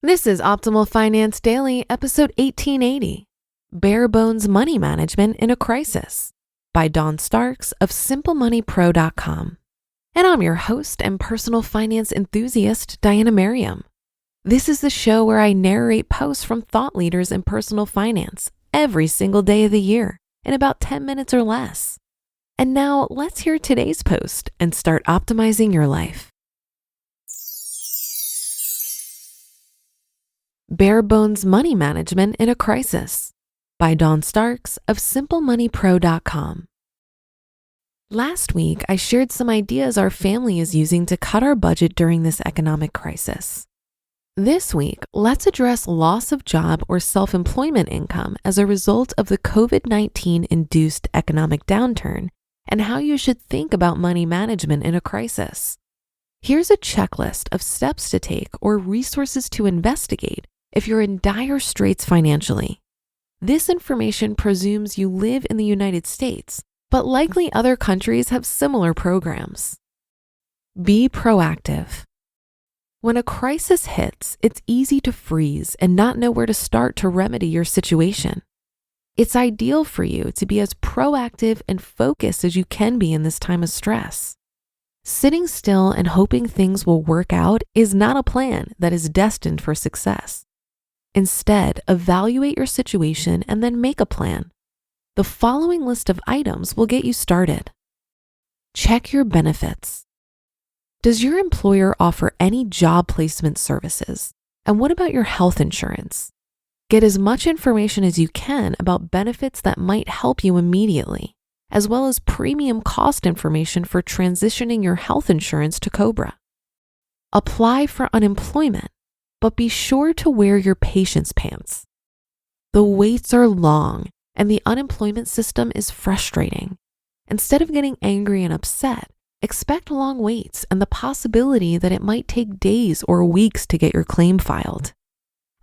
This is Optimal Finance Daily, episode 1880, Bare Bones Money Management in a Crisis, by Dawn Starks of SimpleMoneyPro.com. And I'm your host and personal finance enthusiast, Diana Merriam. This is the show where I narrate posts from thought leaders in personal finance every single day of the year in about 10 minutes or less. And now let's hear today's post and start optimizing your life. Bare Bones Money Management in a Crisis, by Dawn Starks of SimpleMoneyPro.com. Last week, I shared some ideas our family is using to cut our budget during this economic crisis. This week, let's address loss of job or self-employment income as a result of the COVID-19 induced economic downturn and how you should think about money management in a crisis. Here's a checklist of steps to take or resources to investigate if you're in dire straits financially. This information presumes you live in the United States, but likely other countries have similar programs. Be proactive. When a crisis hits, it's easy to freeze and not know where to start to remedy your situation. It's ideal for you to be as proactive and focused as you can be in this time of stress. Sitting still and hoping things will work out is not a plan that is destined for success. Instead, evaluate your situation and then make a plan. The following list of items will get you started. Check your benefits. Does your employer offer any job placement services? And what about your health insurance? Get as much information as you can about benefits that might help you immediately, as well as premium cost information for transitioning your health insurance to COBRA. Apply for unemployment, but be sure to wear your patience pants. The waits are long and the unemployment system is frustrating. Instead of getting angry and upset, expect long waits and the possibility that it might take days or weeks to get your claim filed.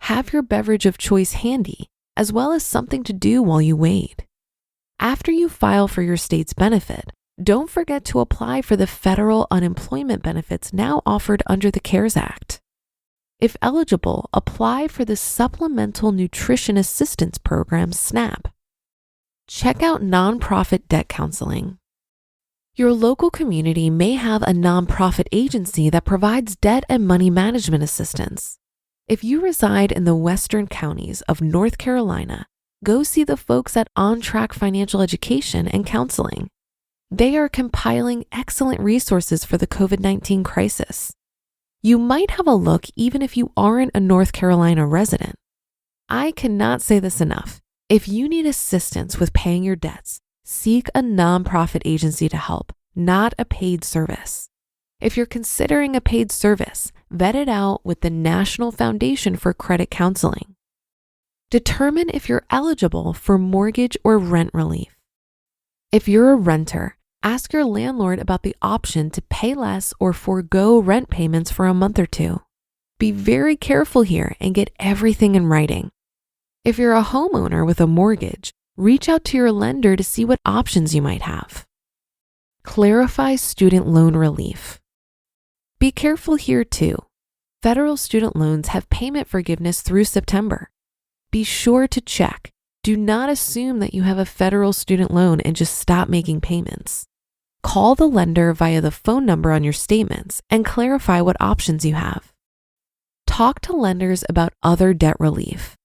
Have your beverage of choice handy, as well as something to do while you wait. After you file for your state's benefit, don't forget to apply for the federal unemployment benefits now offered under the CARES Act. If eligible, apply for the Supplemental Nutrition Assistance Program, SNAP. Check out nonprofit debt counseling. Your local community may have a nonprofit agency that provides debt and money management assistance. If you reside in the western counties of North Carolina, go see the folks at On Track Financial Education and Counseling. They are compiling excellent resources for the COVID-19 crisis. You might have a look even if you aren't a North Carolina resident. I cannot say this enough. If you need assistance with paying your debts, seek a nonprofit agency to help, not a paid service. If you're considering a paid service, vet it out with the National Foundation for Credit Counseling. Determine if you're eligible for mortgage or rent relief. If you're a renter, ask your landlord about the option to pay less or forego rent payments for a month or two. Be very careful here and get everything in writing. If you're a homeowner with a mortgage, reach out to your lender to see what options you might have. Clarify student loan relief. Be careful here too. Federal student loans have payment forgiveness through September. Be sure to check. Do not assume that you have a federal student loan and just stop making payments. Call the lender via the phone number on your statements and clarify what options you have. Talk to lenders about other debt relief.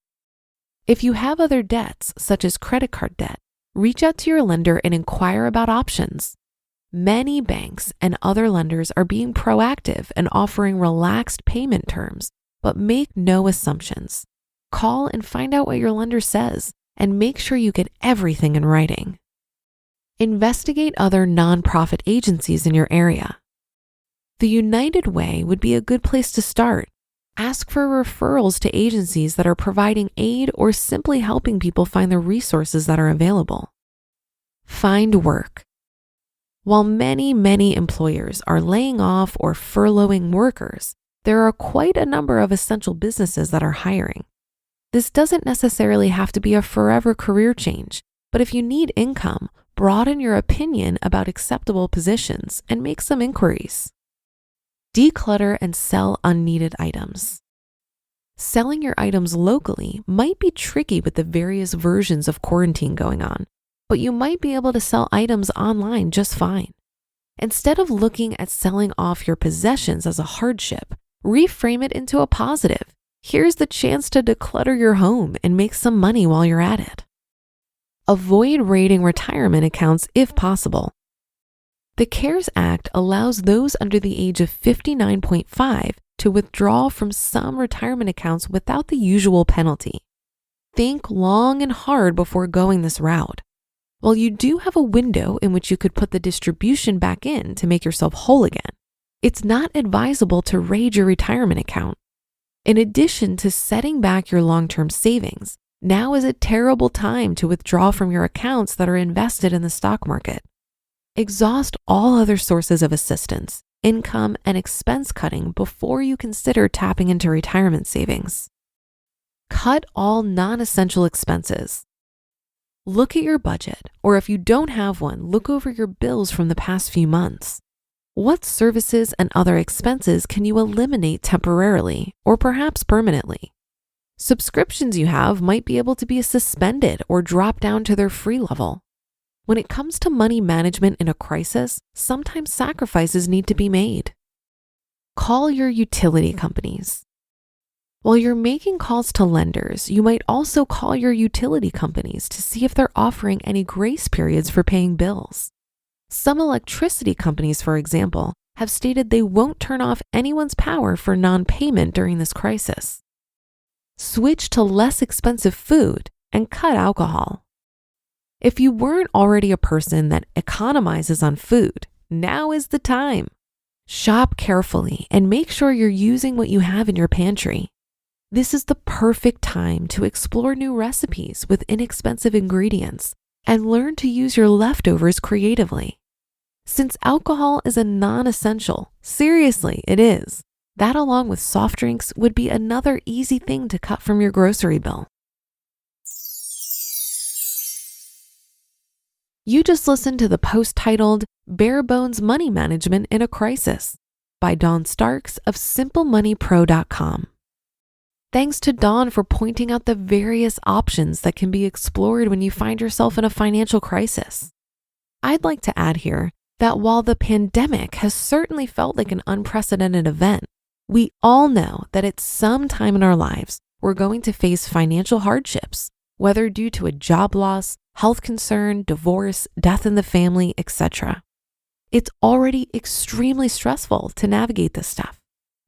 If you have other debts, such as credit card debt, reach out to your lender and inquire about options. Many banks and other lenders are being proactive and offering relaxed payment terms, but make no assumptions. Call and find out what your lender says, and make sure you get everything in writing. Investigate other nonprofit agencies in your area. The United Way would be a good place to start. Ask for referrals to agencies that are providing aid or simply helping people find the resources that are available. Find work. While many employers are laying off or furloughing workers, there are quite a number of essential businesses that are hiring. This doesn't necessarily have to be a forever career change, but if you need income, broaden your opinion about acceptable positions and make some inquiries. Declutter and sell unneeded items. Selling your items locally might be tricky with the various versions of quarantine going on, but you might be able to sell items online just fine. Instead of looking at selling off your possessions as a hardship, reframe it into a positive. Here's the chance to declutter your home and make some money while you're at it. Avoid raiding retirement accounts if possible. The CARES Act allows those under the age of 59.5 to withdraw from some retirement accounts without the usual penalty. Think long and hard before going this route. While you do have a window in which you could put the distribution back in to make yourself whole again, it's not advisable to raid your retirement account. In addition to setting back your long-term savings, now is a terrible time to withdraw from your accounts that are invested in the stock market. Exhaust all other sources of assistance, income, and expense cutting before you consider tapping into retirement savings. Cut all non-essential expenses. Look at your budget, or if you don't have one, look over your bills from the past few months. What services and other expenses can you eliminate temporarily or perhaps permanently? Subscriptions you have might be able to be suspended or drop down to their free level. When it comes to money management in a crisis, sometimes sacrifices need to be made. Call your utility companies. While you're making calls to lenders, you might also call your utility companies to see if they're offering any grace periods for paying bills. Some electricity companies, for example, have stated they won't turn off anyone's power for non-payment during this crisis. Switch to less expensive food and cut alcohol. If you weren't already a person that economizes on food, now is the time. Shop carefully and make sure you're using what you have in your pantry. This is the perfect time to explore new recipes with inexpensive ingredients and learn to use your leftovers creatively. Since alcohol is a non-essential, seriously, it is, that along with soft drinks would be another easy thing to cut from your grocery bill. You just listened to the post titled Bare Bones Money Management in a Crisis by Dawn Starks of SimpleMoneyPro.com. Thanks to Dawn for pointing out the various options that can be explored when you find yourself in a financial crisis. I'd like to add here that while the pandemic has certainly felt like an unprecedented event, we all know that at some time in our lives, we're going to face financial hardships, whether due to a job loss, health concern, divorce, death in the family, etc. It's already extremely stressful to navigate this stuff.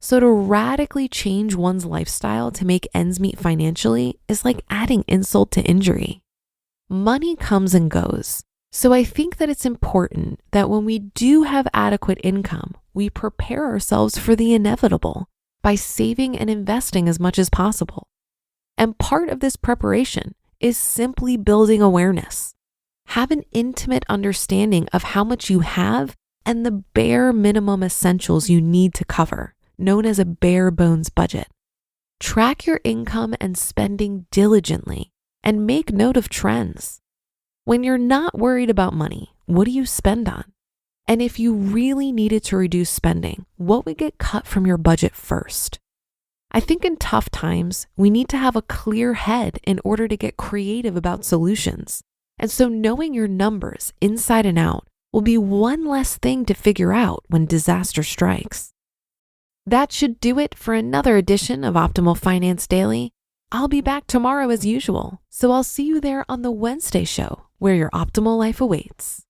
So to radically change one's lifestyle to make ends meet financially is like adding insult to injury. Money comes and goes. So I think that it's important that when we do have adequate income, we prepare ourselves for the inevitable by saving and investing as much as possible. And part of this preparation is simply building awareness. Have an intimate understanding of how much you have and the bare minimum essentials you need to cover, known as a bare bones budget. Track your income and spending diligently and make note of trends. When you're not worried about money, what do you spend on? And if you really needed to reduce spending, what would get cut from your budget first? I think in tough times, we need to have a clear head in order to get creative about solutions. And so knowing your numbers inside and out will be one less thing to figure out when disaster strikes. That should do it for another edition of Optimal Finance Daily. I'll be back tomorrow as usual, so I'll see you there on the Wednesday show where your optimal life awaits.